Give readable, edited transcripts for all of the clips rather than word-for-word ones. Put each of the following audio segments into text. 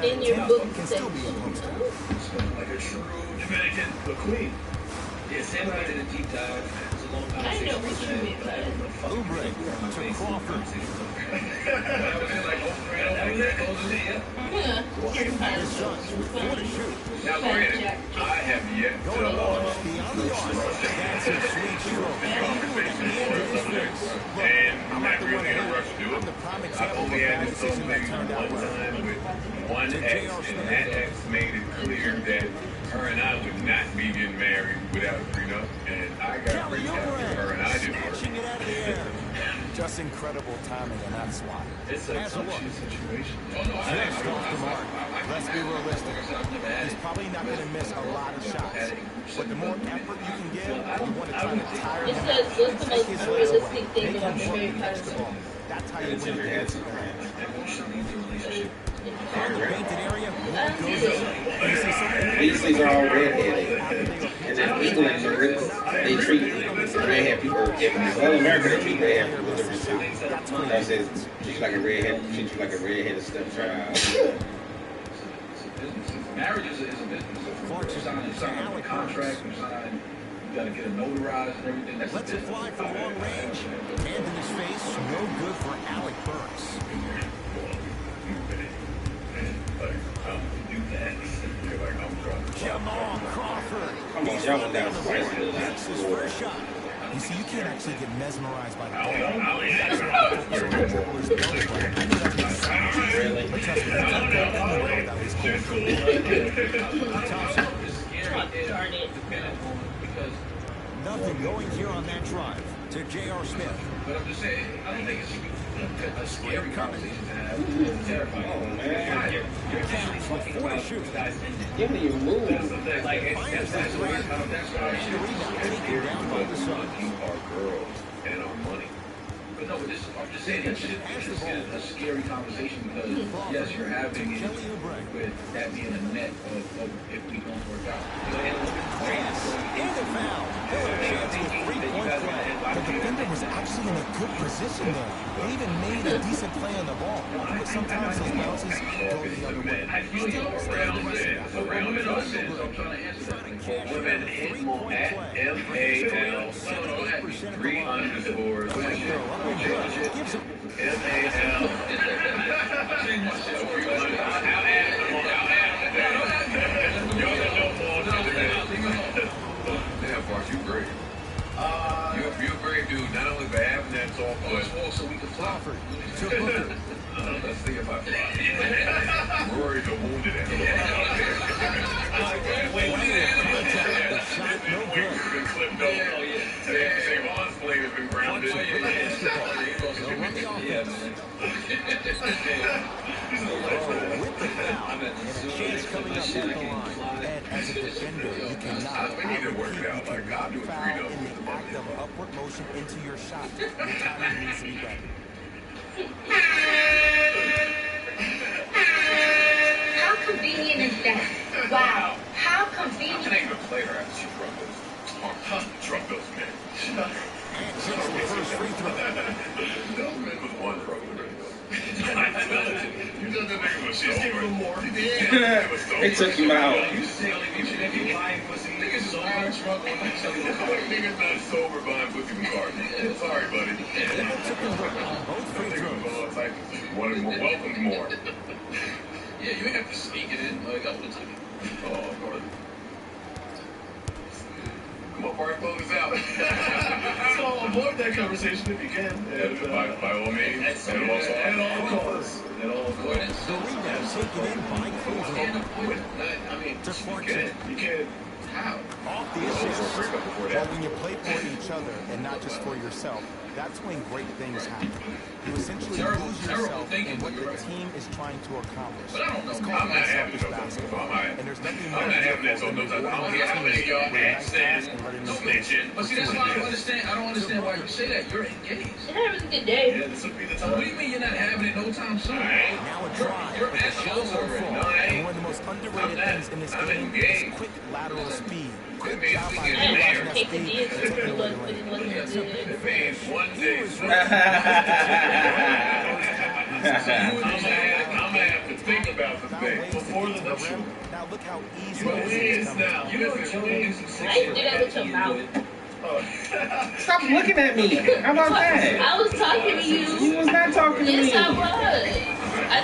In your Tampa book can still be a section. poster. Like a true Dominican, the queen. Yeah, Sam and I did a deep dive. It was a long I conversation. know what you mean by it. Oubre to Crawford. His sons with 4 to shoot. Now, granted, I have yet to Going along beyond the arc. That's a sweet stroke. and I'm not really in a rush to do I'm it. the prime I've example of only a had bad this decision whole that thing turned out one well. time with one ex, and that ex made it clear that her and I would not be getting married without a prenup, and I got Kelly prenup after her and I Oubre didn't work. snatching it out of the air. Just incredible timing, and that's why. It's a As a look, touchy situation. just off the mark. Let's be realistic. He's probably not going to miss a lot of shots. But the more effort you can give, you want to try to tire It him says, out. what's the Take most his legs realistic away. thing Make about him the work Mary the next Poppins? ball. That's how you win the dance. Emotion leads a relationship. On the painted area, one goes in. And you see so many Weasleys are all redheaded. And in England, they treat redhead people differently. Well, in America, they treat redhead people differently too. That's it. Treat you like a redhead, treat you like a redheaded stepchild. It's a business. Marriage is a business. You sign a contract, you got to get it notarized and everything. That's lets it fly for long range. Hand in his face, no good for Alec Burks. Jamal Crawford. Come on, y'all went down twice in the Makes last his four. first shot. You see, you can't actually get mesmerized by the ball. Really? But trust me, you can't go anywhere without his Darn it. Nothing going here on that drive to J.R. Smith. But I'm just saying, I don't think it should be a scary conversation to have. It's terrifying. Oh, man. You're actually talking about shoot. guys ending. You haven't even moved. Like, that's why Taken down by the Suns. You are girls and our money. But no, but I'm just saying it should be a scary conversation because yes, you're having it Kelly Oubre. with that being a net of if we don't work out. Yes, and a foul. They had a chance with 3-point play. The defender was actually in a good position there. They even made a decent play on the ball. But sometimes those bounces go the other way. I feel you around it, around it, us, and I'm trying to answer that. women at MAL 3 underscores. Gives it. MAL. Damn, Bart, you great. You're a great dude, not only for having that talk, but So we can flop. Crawford to Booker. let's see if I fly. Rory's a wounded animal. The shot no good. Been clipped over. Savon's plate has been grounded. They'll run the offense. With the foul. And a chance coming up down the line. And as a defender, you cannot. We need to work it out. You Like, I'll do cannot a foul 3-0 in with the the act of upward motion into your shot. Your timing needs to be better. How convenient is that? Wow. How I convenient. can't even play her after she drunk those men. And takes the first free throw. Those men was one pro. You done the nigga was Just give him more. It was so They took him out. You say you should be lying pussy. Niggas so hard struggle with each other. Niggas not sober buying pussy from Cardi. Sorry, buddy. Took him on both free throws. All types of shit. Wanted more. Welcome more. Yeah, you have to sneak it in. Like, I would have took it. Oh, Lord. Come on, Bart, close this out. So avoid that conversation if you can. By all means. And also, At all costs. At all costs. The rebound taken in by Kuzma. I mean, To Clarkson. you can't. How? Off the assist. But when you play for each other and not just for yourself, that's when great things happen. You essentially lose yourself in what the team is trying to accomplish. It's called I'm not having unselfish it. basketball. And there's nothing more I'm not having that. So beautiful no, than I don't rewarding care how many of y'all with a nice ask pass that. and letting No them mention. But see, that's why I don't understand. I don't understand why you say that. You're engaged. Today was a good day. Yeah, this would be the What do time. you mean you're not having it no time soon? Now a drive, You're but the at the shots altar won't fall. No, I ain't. And one of the most underrated things in this I'm game engaged. is quick lateral speed. Good means job we by get I utilizing didn't that take the speed deal to to take it it away was, the but it lane. wasn't good. It means one He day was soon. ready. I'm gonna have to think about Before the Now look how easy But this it is is coming. now. You know what you're doing? Some I didn't do that with your mouth. Stop looking at me. How about that? I was talking to you. You was not talking to me. Yes, I was.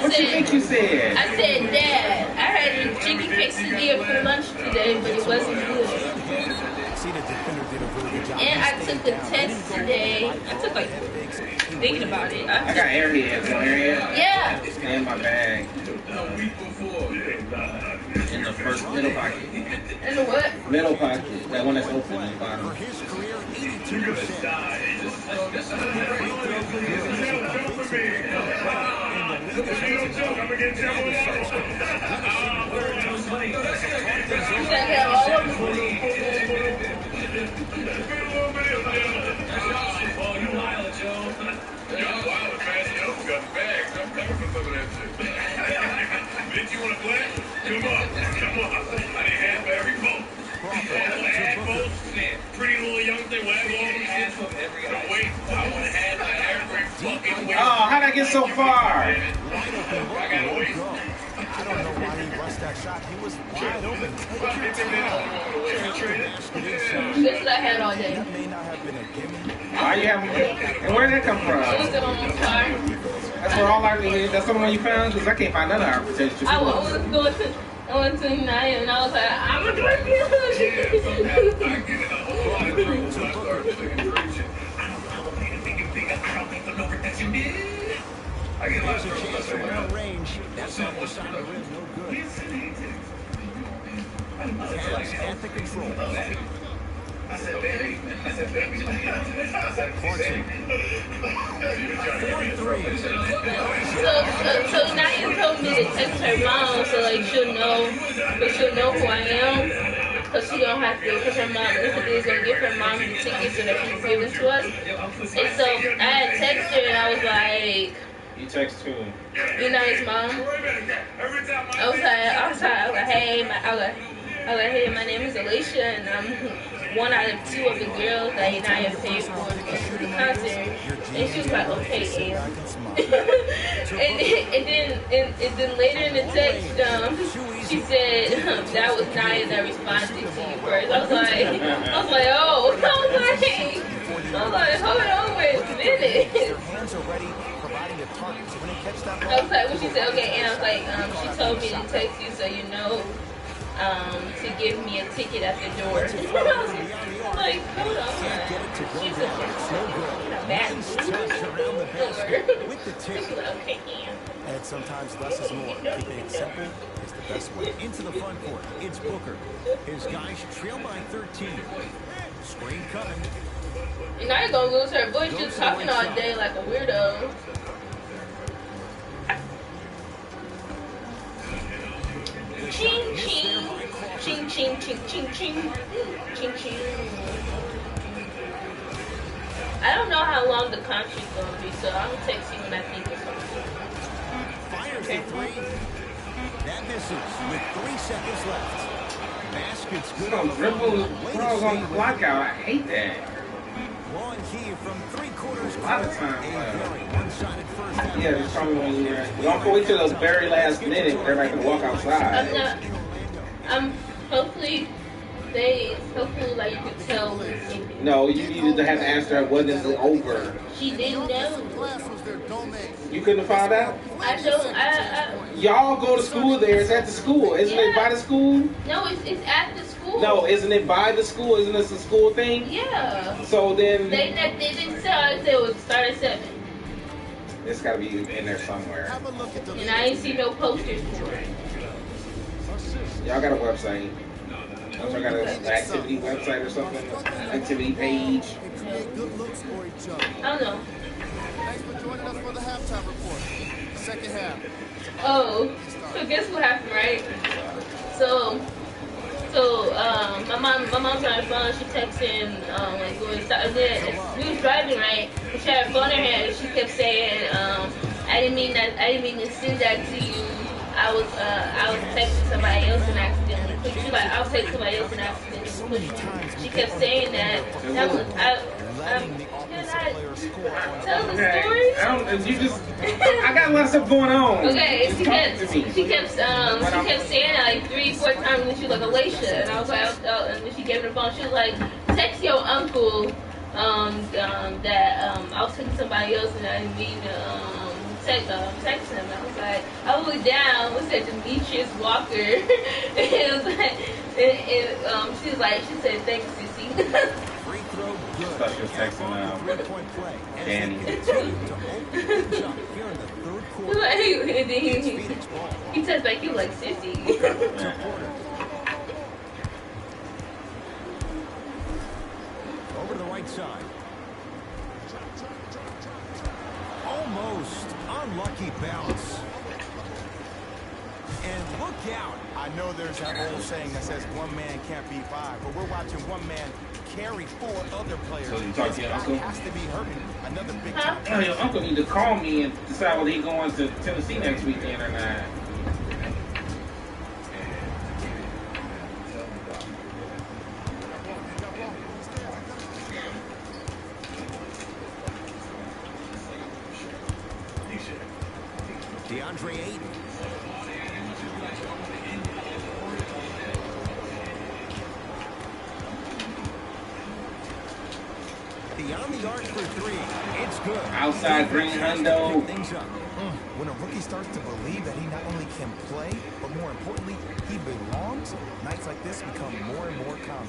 What you think you said? I said, Dad, I had a chicken quesadilla for lunch today, but it wasn't good. See, the defender did a really good job. And I took a test today. I took like thinking about it. I got airheads. You want airheads? Yeah. In my bag. a week before. In the first middle pocket. And the what? Middle pocket. That one that's open in the For bottom. his career, You're gonna 82%. die. This is a joke for me. This is a joke. I'm gonna get you You said that all of them? Oh, you wild, Joe. Y'all wild, man. Y'all got bags. I'm coming for some of that shit. Bitch, you wanna play? Come on. I need half every vote. Half votes. Pretty little young thing with all them shit. Wait, I want half every fucking weight. Oh, how'd I get so far? I gotta wait. I don't know why he rushed that shot. He was wide open. Take your time. This is what I had all day. That may not have been a gimme. Why you having? And where did that come It from? was good on my car. That's where all livelihood. That's the one you found? Because I can't find none of our protection. I went to Naya and I was like, I'm a drug I dealer. get a whole lot of drinks when I start taking drinks. I get a lot of drinks when I say Around that. range. That's not the shot of rim. No good. Cavs at the control. I said, baby. So Naya told me to text her mom so like she'll know who I am. Cause she don't have to, cause her mom, is gonna give her mom the tickets so that she can give it to us. And so I had texted her and I was like, You text who? you know his mom? I was like, hey, hey, my name is Alicia and I'm one out of two of the girls that Naya paid for the concert. And she was like, okay, Ann. and then later in the text, she said that was Naya that responded to you first. I was like, oh, hold on, wait a minute. Hands are ready, providing a target. So when they catch that I was like, when she said, okay, and I was like, she told me to text you so you know, to give me a ticket at the door. I was like, hold on. She's a bad with the tick. Okay, Ann. And sometimes less is more. Keeping it simple is the best way. Into the front court, it's Booker. His guys trail by 13. Screen coming. You're not gonna lose her voice just talking all day like a weirdo. Ching ching. Ching ching ching ching ching. Ching ching. I don't know how long the concert's gonna be, so I'm gonna text you when I think it's something. Fires the three. That misses with 3 seconds left. Basket's good on the Dribble throws on the block out. I hate that. Long key from 3/4 A lot of times, a very one-sided first half. Yeah, just tell me when you're ready. You don't wait till the very last minute. Everybody can walk outside. Hopefully like you could tell when it- No, you needed to have to ask her when is it over. she didn't know. You couldn't have found out? I don't, Y'all go to school there. It's at the school. Isn't it by the school? no, it's at the school. No, isn't it by the school? Isn't this a school thing? Yeah. So then They didn't tell us it would start at 7. it's got to be in there somewhere. And I ain't see no posters for it. Y'all got a website. Y'all got an activity website or something? Activity page? I don't know. Thanks for joining us for the halftime report. Second half. Oh, so guess what happened, right? So my mom's on her phone. She texting like we was driving, right? And she had her phone in her hand. And she kept saying, I didn't mean to send that to you. I was texting somebody else and accidentally clicked. She was like, I was texting somebody else and accidentally clicked. She kept saying that. That was God. player score on Tell the Okay. story. I don't. You just. I got a lot of stuff going on. Okay, Just she talk kept to me. saying it like 3-4 times, and she was like, Alicia, and I was like, and then she gave me the phone. She was like, text your uncle, that I was texting somebody else, and I didn't mean to text him. I was like, I looked down, it said Demetrius Walker. It was like, she said, thanks, Sissy. Free throw good. Thought she was texting, Three-point play. As Danny. they continue to open things up here in the third quarter. And then It's Phoenix ball. he texted back, you like, Sissy. To Porter. Over to the right side. Almost unlucky bounce. And look out. I know there's that old saying that says one man can't beat five, but we're watching one man carry 4 other players. So you talk to your This uncle? has to be hurting another big Huh? time. Oh, your uncle need to call me and decide whether he going to Tennessee next weekend or not. DeAndre Ayton. Beyond the arc for 3. It's good. Outside green hundo. Things up. When a rookie starts to believe that he not only can play, but more importantly, he belongs, nights like this become more and more common.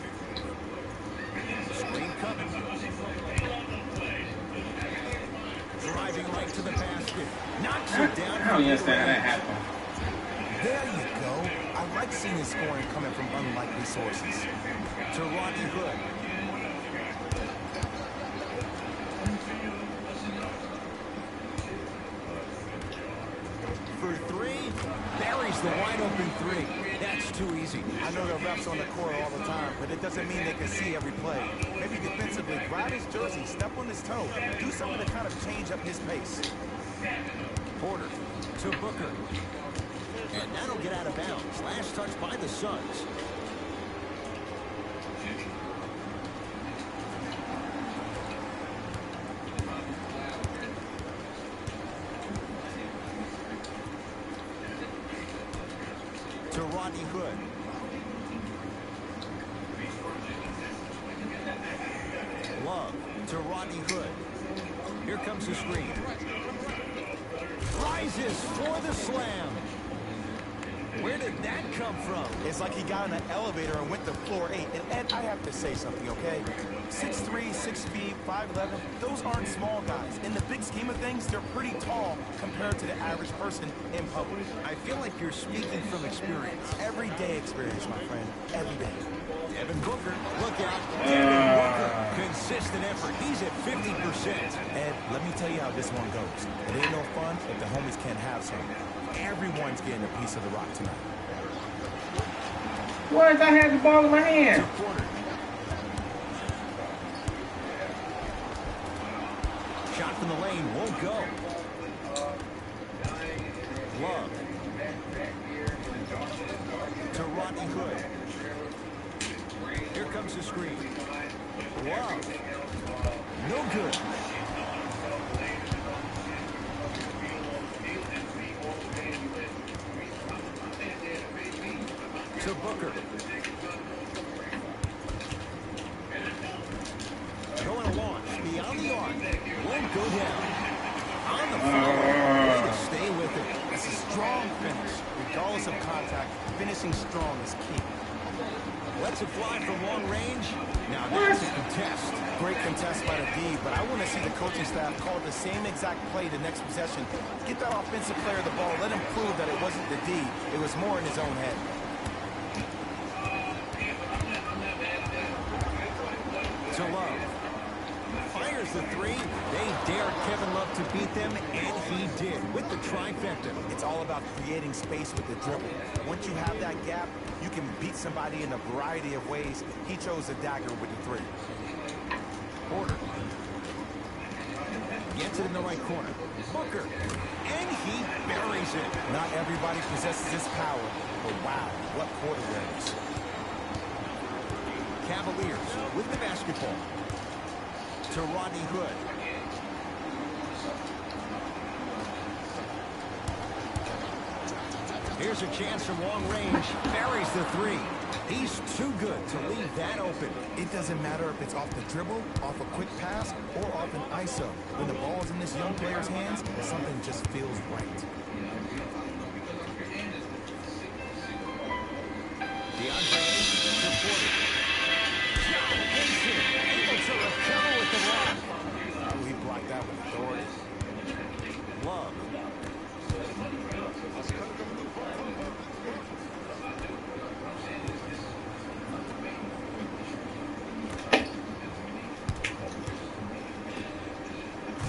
Screen coming. Driving right to the basket. Knocks it down. I don't understand how that happened. There you go. I like seeing his scoring coming from unlikely sources. To Rodney Hood. For 3. Buries the wide open 3. That's too easy. I know there are refs on the court all the time, but it doesn't mean they can see every play. Maybe defensively, grab his jersey, step on his toe, do something to kind of change up his pace. Porter to Booker. And that'll get out of bounds. Last touch by the Suns. To Rodney Hood. Love to Rodney Hood. Here comes the screen. Rises for the slam. Where did that come from? It's like he got in an elevator and went to floor 8. And Ed, I have to say something, okay? 6'3", 6 feet, 5'11", those aren't small guys. In the big scheme of things, they're pretty tall compared to the average person in public. I feel like you're speaking from experience. Everyday experience, my friend. Every day. Devin Booker, look out. Devin Booker, consistent effort. He's at 50%. Ed, let me tell you how this one goes. It ain't no fun if the homies can't have some. Everyone's getting a piece of the rock tonight. What? I had the ball in my hand. Porter. Shot from the lane won't go. Love. To Rodney Hood. Here comes the screen. Love. No good. To Booker. Going to launch beyond the arc. Won't go down. On the floor. Way to stay with it. It's a strong finish. Regardless of contact, finishing strong is key. Lets it fly from long range. Now that's a contest. Great contest by the D, but I want to see the coaching staff call the same exact play the next possession. Get that offensive player the ball. Let him prove that it wasn't the D. It was more in his own head. To Love. Fires the 3. They dared Kevin Love to beat them, and he did with the trifecta. It's all about creating space with the dribble. Once you have that gap, you can beat somebody in a variety of ways. He chose the dagger with the 3. Porter. Gets it in the right corner. Booker. And he buries it. Not everybody possesses this power, but wow, what quarter runners. Cavaliers with the basketball. to Rodney Hood. Here's a chance from long range. Buries the three. He's too good to leave that open. It doesn't matter if it's off the dribble, off a quick pass, or off an ISO. When the ball's in this young player's hands, something just feels right. DeAndre supported. John Mason able to recover with the block. Oh, he blocked that with authority. Love.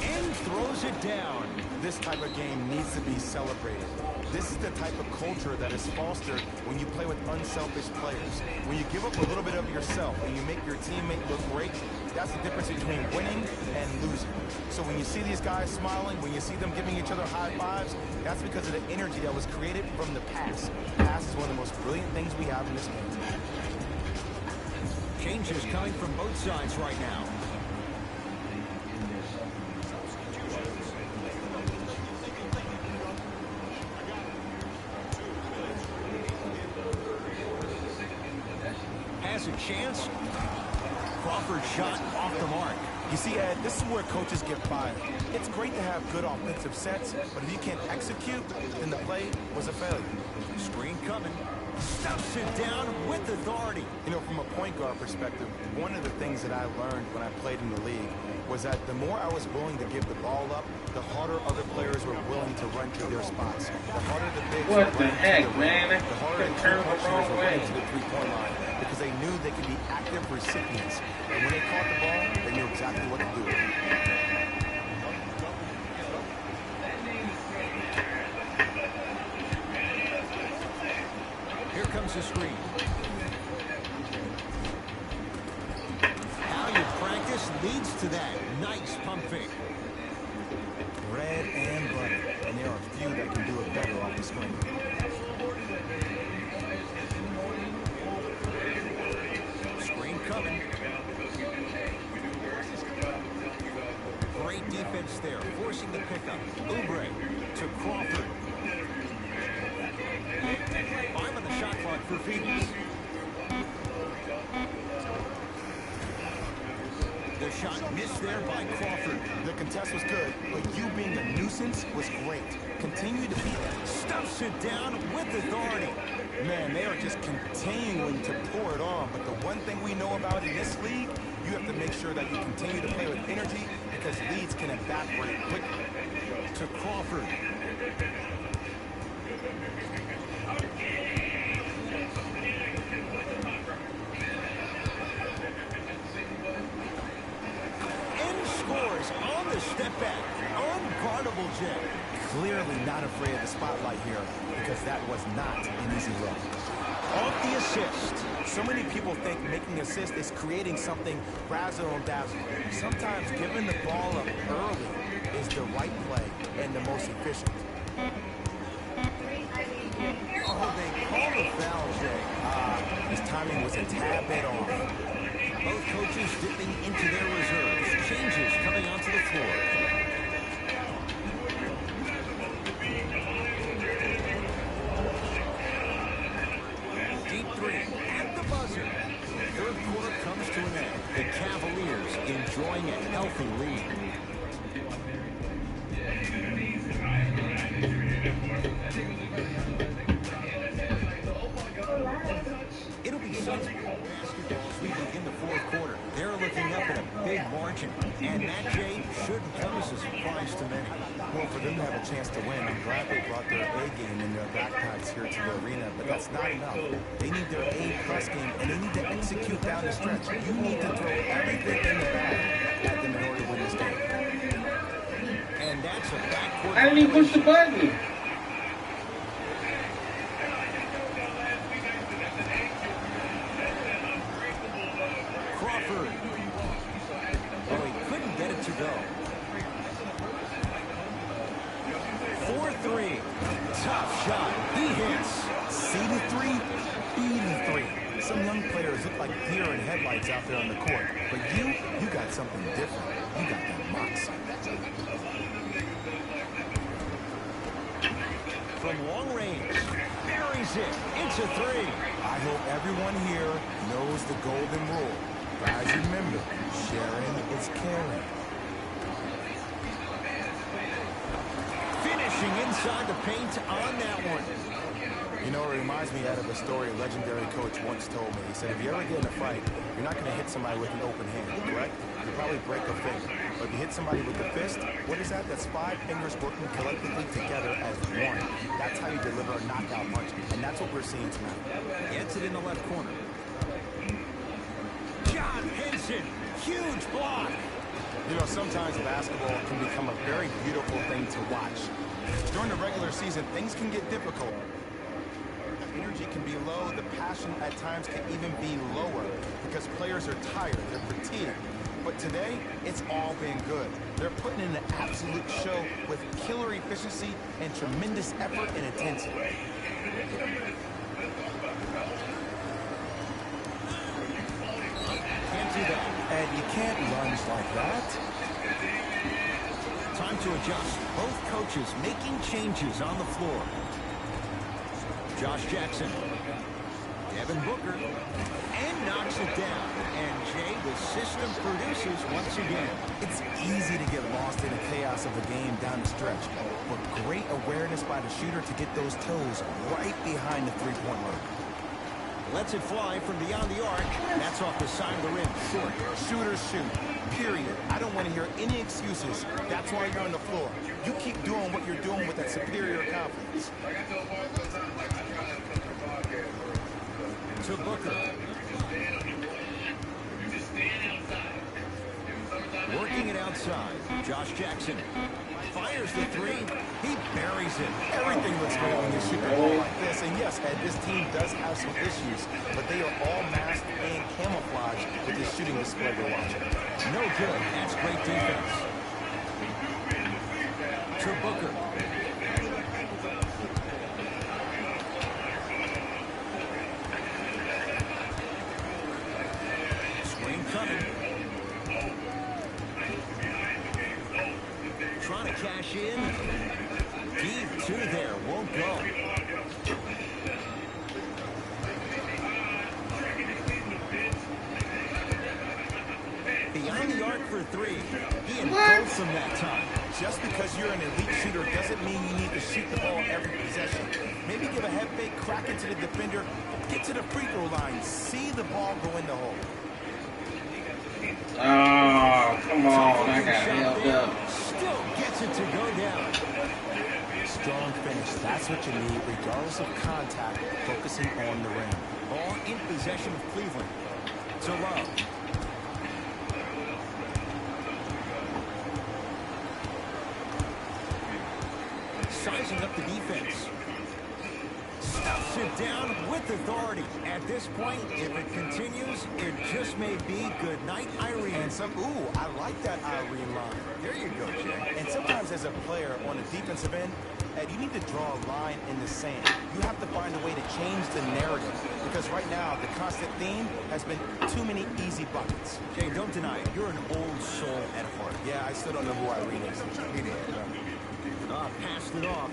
And throws it down. This type of game needs to be celebrated. This is the type of culture that is fostered when you play with unselfish players. When you give up a little bit of yourself and you make your teammate look great, that's the difference between winning and losing. So when you see these guys smiling, when you see them giving each other high fives, that's because of the energy that was created from the pass. Pass is one of the most brilliant things we have in this game. Changes coming from both sides right now. Has a chance. Crawford shot off the mark. You see, Ed, this is where coaches get fired. It's great to have good offensive sets, but if you can't execute, then the play was a failure. Screen coming. Stuffs it down with authority. You know, from a point guard perspective, one of the things that I learned when I played in the league was that the more I was willing to give the ball up, the harder other players were willing to run to their spots. The harder the bigs What were the running heck, to the rim, man? the harder the Turn the three-point wrong shooters were way. running to the three-point line because they knew they could be active recipients. And when they caught the ball, they knew exactly what to do. Here comes the screen. How you practice leads to that. Nice pump fake. Bread and butter. And there are a few that can do it better off the screen. Screen coming. Great defense there, forcing the pickup. Oubre to Crawford. 5 on the shot clock for Phoenix. The shot missed there by Crawford. The contest was good, but you being a nuisance was great. Continue to be that. Stuffs it down with authority. Man, they are just continuing to pour it on. But the one thing we know about in this league, you have to make sure that you continue to play with energy because leads can evaporate quickly. To Crawford. And scores on the step back. Unguardable Jet. Clearly not afraid of the spotlight here because that was not an easy run. Off the assist. So many people think making assist is creating something razzle and dazzle. Sometimes giving the ball up early is the right play and the most efficient. Oh, they call the foul, Jay. His timing was a tad bit off. Both coaches dipping into their reserves. Changes coming onto the floor. Deep three at the buzzer. Third quarter comes to an end. The Cavaliers enjoying a healthy lead. It'll be Suns basketball as we begin the fourth quarter. They're looking up at a big margin, and that, Jay, shouldn't come as a surprise to many. Well, for them to have a chance to win, I'm glad they brought their A game in their backpacks here to the arena, but that's not enough. They need their A+ game, and they need to execute down the stretch. You need to throw everything in the bag at them in order to win this game. And that's a backcourt. I didn't even push the button. Crawford. Oh, he couldn't get it to go. 4-3. Tough shot. He hits. See the three, be the three. Some young players look like deer in headlights out there on the court. But you got something different. You got that moxie. From long range, buries it into three. I hope everyone here knows the golden rule. Guys, remember, sharing is caring. Finishing inside the paint on that one. You know, it reminds me out of a story a legendary coach once told me. He said, if you ever get in a fight, you're not going to hit somebody with an open hand, correct? You'll probably break a finger. But if you hit somebody with the fist, what is that? That's 5 fingers working collectively together as one. That's how you deliver a knockout punch. And that's what we're seeing tonight. Gets it in the left corner. John Henson, huge block. You know, sometimes basketball can become a very beautiful thing to watch. During the regular season, things can get difficult. Energy can be low. The passion at times can even be lower because players are tired. They're fatigued. But today, it's all been good. They're putting in an absolute show with killer efficiency and tremendous effort and intensity. Can't do that. And you can't lunge like that. Time to adjust. Both coaches making changes on the floor. Josh Jackson. Devin Booker. And knocks it down. And Jay, the system produces once again. It's easy to get lost in the chaos of the game down the stretch. But great awareness by the shooter to get those toes right behind the three-point line. Lets it fly from beyond the arc. That's off the side of the rim. Short. Shooters shoot. Period. I don't want to hear any excuses. That's why you're on the floor. You keep doing what you're doing with that superior confidence. To Booker. Working it outside. Josh Jackson fires the three. He buries it. Everything looks great when you shoot the ball like this. And yes, Ed, this team does have some issues, but they are all masked and camouflaged with this shooting display we're watching. No good. That's great defense. To Booker. Screen coming. Trying to cash in. Deep two there. Won't go. Behind the arc for three. He engulfs him that time. Just because you're an elite shooter doesn't mean you need to shoot the ball every possession. Maybe give a head fake, crack into the defender, get to the free throw line, see the ball go in the hole. Oh, come on. I got held up. Still gets it to go down. Strong finish. That's what you need, regardless of contact, focusing on the rim. Ball in possession of Cleveland. To Love. Sizing up the defense. Stuffs it down with authority. At this point, if it continues, it just may be good night, Irene. And I like that Irene line. There you go, Jay. And sometimes as a player on the defensive end, Ed, you need to draw a line in the sand. You have to find a way to change the narrative. Because right now, the constant theme has been too many easy buckets. Jay, don't deny it. You're an old soul at heart. Yeah, I still don't know who Irene is. Me neither. Passed it off.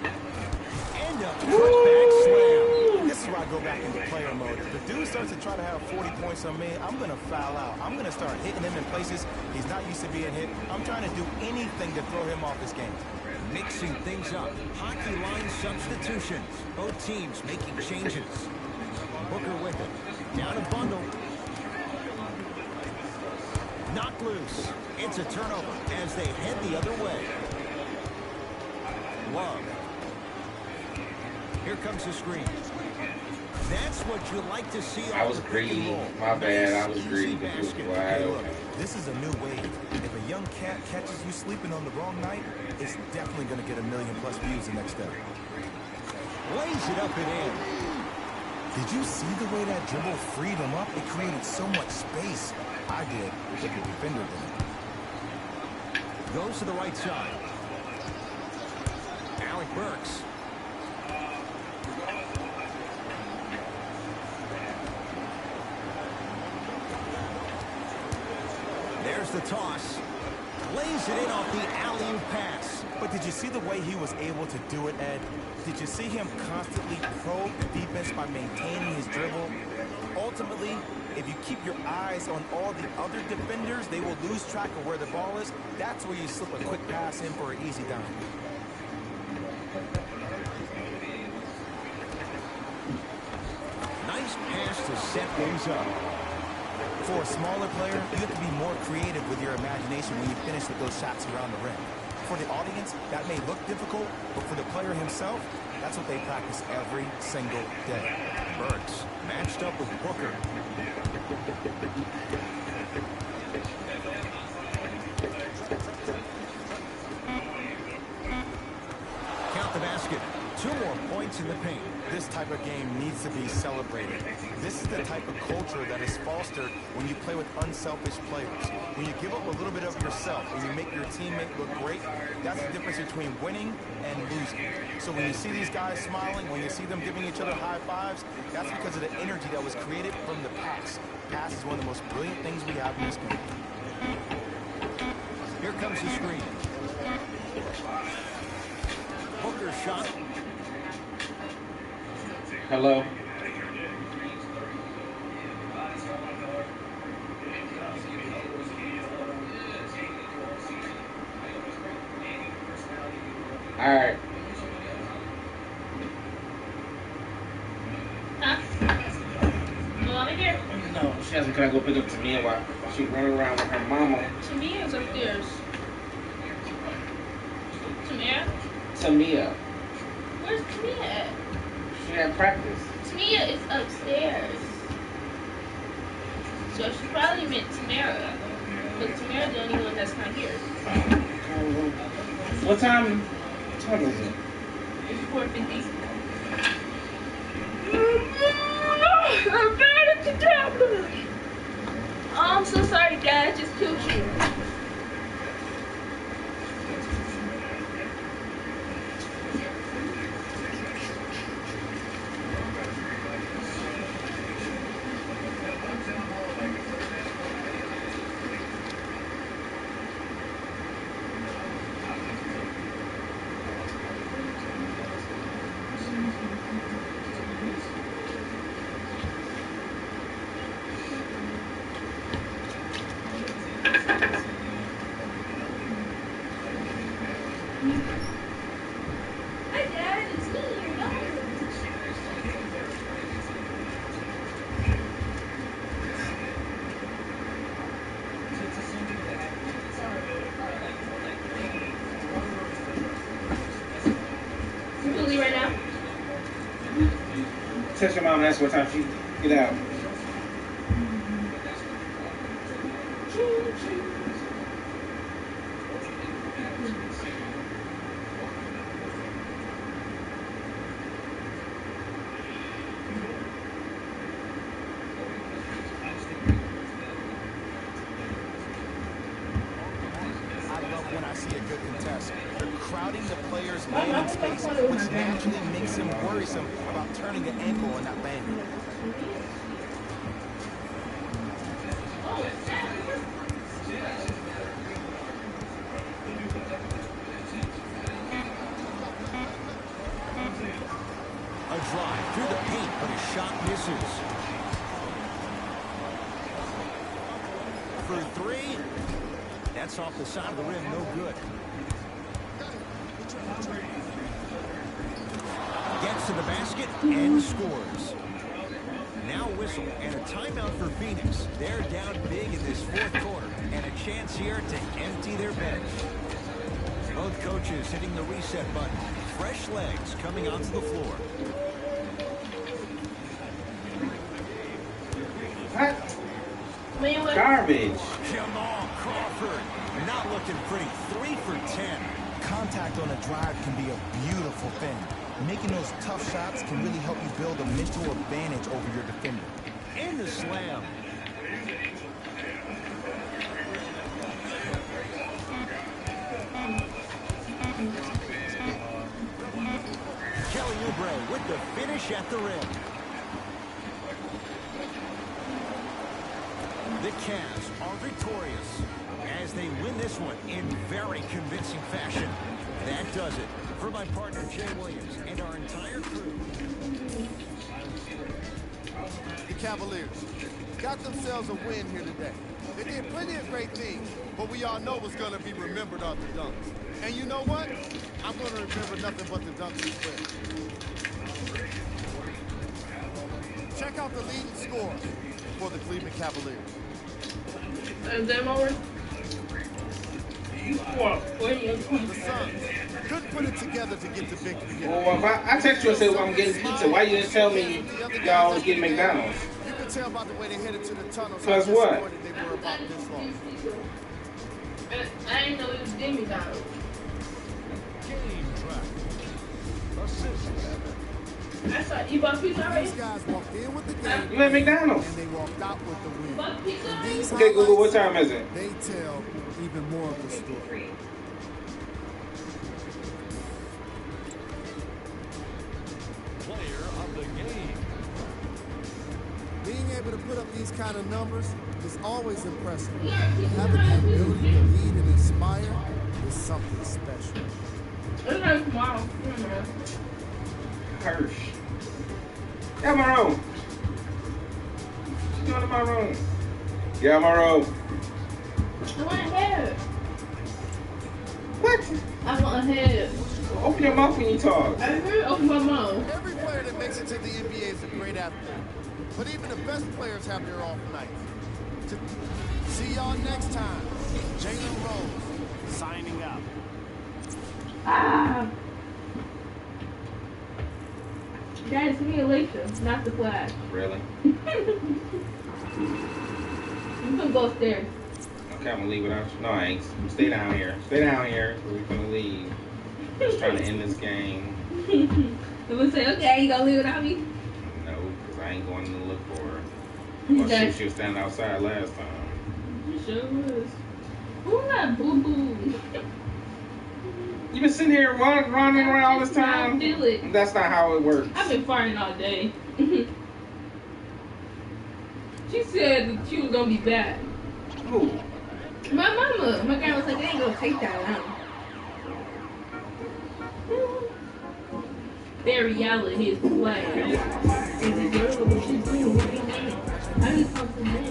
And a putback slam. This is where I go back into player mode. If the dude starts to try to have 40 points on me, I'm going to foul out. I'm going to start hitting him in places he's not used to being hit. I'm trying to do anything to throw him off this game. Mixing things up. Hockey line substitutions. Both teams making changes. Booker with it. Down a bundle. Knocked loose. It's a turnover as they head the other way. Love. Here comes the screen. That's what you like to see. I was greedy. My bad. I was greedy. Hey, look, this is a new wave. If a young cat catches you sleeping on the wrong night, it's definitely going to get 1 million+ views the next day. Lays it up and in. Did you see the way that dribble freed him up? It created so much space. I did, but the defender didn't. Goes to the right side. Alec Burks. the toss. Lays it in off the alley-oop pass. But did you see the way he was able to do it, Ed? Did you see him constantly probe the defense by maintaining his dribble? Ultimately, if you keep your eyes on all the other defenders, they will lose track of where the ball is. That's where you slip a quick pass in for an easy dunk. Nice pass to set things up. For a smaller player, you have to be more creative with your imagination when you finish with those shots around the rim. For the audience, that may look difficult, but for the player himself, that's what they practice every single day. Burks matched up with Booker. Count the basket. 2 more points in the paint. This type of game needs to be celebrated. This is the type of culture that is fostered when you play with unselfish players. When you give up a little bit of yourself and you make your teammate look great, that's the difference between winning and losing. So when you see these guys smiling, when you see them giving each other high fives, that's because of the energy that was created from the pass. Pass is one of the most brilliant things we have in this game. Here comes the screen. Booker shot. Hello. All right. Huh? You want me here? No, she hasn't. Can I go pick up Tamia while she running around with her mama? Tamia's upstairs. Tamia? Tamia. Where's Tamia at? She had practice. Tamia is upstairs. So she probably meant Tamara. But Tamara's the only one that's not here. What time is it? It's 4:50. I'm bad at the tablet. Oh, I'm so sorry, Dad. I just killed you. Hi, Dad. It's me, your daughter. You can leave right now? Text your mom and ask what time she get out. When I see a good contest, they're crowding the player's landing space, which naturally makes him worrisome about turning the ankle on that landing. A drive through the paint, but his shot misses. For 3. That's off the side of the rim, no good. Gets to the basket and scores. Now whistle and a timeout for Phoenix. They're down big in this 4th quarter and a chance here to empty their bench. Both coaches hitting the reset button. Fresh legs coming onto the floor. What? Mayweather. Garbage. Jamal Crawford not looking pretty. 3 for 10. Contact on a drive can be a beautiful thing. Making those tough shots can really help you build a mental advantage over your defender. And the slam. Kelly Oubre with the finish at the rim. The Cavs are victorious. as they win this one in very convincing fashion. That does it for my partner Jay Williams and our entire crew. The Cavaliers got themselves a win here today. They did plenty of great things, but we all know what's going to be remembered are the dunks. And you know what? I'm going to remember nothing but the dunks as well. Check out the leading scorer for the Cleveland Cavaliers. Is that more? The Suns couldn't put it together to get the victory. Well, if I text you and said, well, I'm getting pizza, why you didn't tell me y'all was getting McDonald's? You can tell by the way they headed to the tunnel. Plus what? They were about this long. I didn't know it was getting McDonald's. Game track. Assist. I saw you bought pizza already? These guys walked in with the game. You at McDonald's? And they walked out with the win. You bought pizza already? These Okay, Google, what highlights, time is it? They tell even more of the story. Player of the game. Being able to put up these kind of numbers is always impressive. Having the ability to lead and inspire is something special. It's like tomorrow. Hirsch. Get out my room. Get out of my room. Get out my room. I want a head. What? I want a head. Open your mouth when you talk. I heard open my mouth. Every player that makes it to the NBA is a great athlete. But even the best players have their off nights. See y'all next time. Jalen Rose signing out. Ah. That is me, Alicia, not the Flash. Really? You can go upstairs. Okay, I'm gonna leave without you. No, I ain't. Stay down here. Stay down here. We're gonna leave. Just trying to end this game. I'm gonna say, okay, you gonna leave without me? No, because I ain't going to look for her. Well, she was standing outside last time. You sure was. Who that boo boo? You been sitting here running around all this time? I feel it. That's not how it works. I've been farting all day. She said that she was gonna be back. Who? My mama. My grandma was like, they ain't gonna take that out. Barry Allen, his flag. Is it girl what she's doing? I need something man.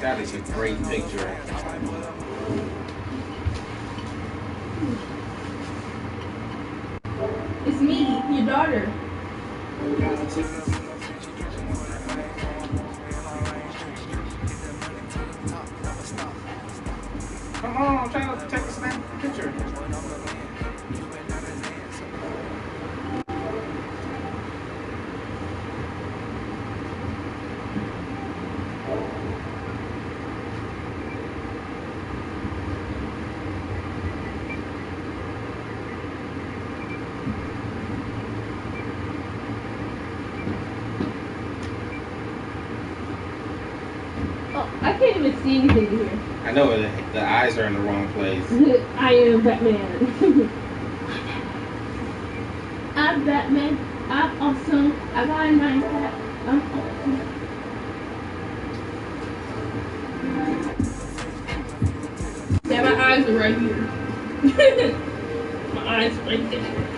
That is a great picture. It's me, your daughter. Come on, I'm trying to take a snap picture. I can't even see anything here. I know the eyes are in the wrong place. I am Batman. I'm Batman. I'm awesome. I got a nice hat. I'm awesome. Yeah, my eyes are right here. My eyes are right there.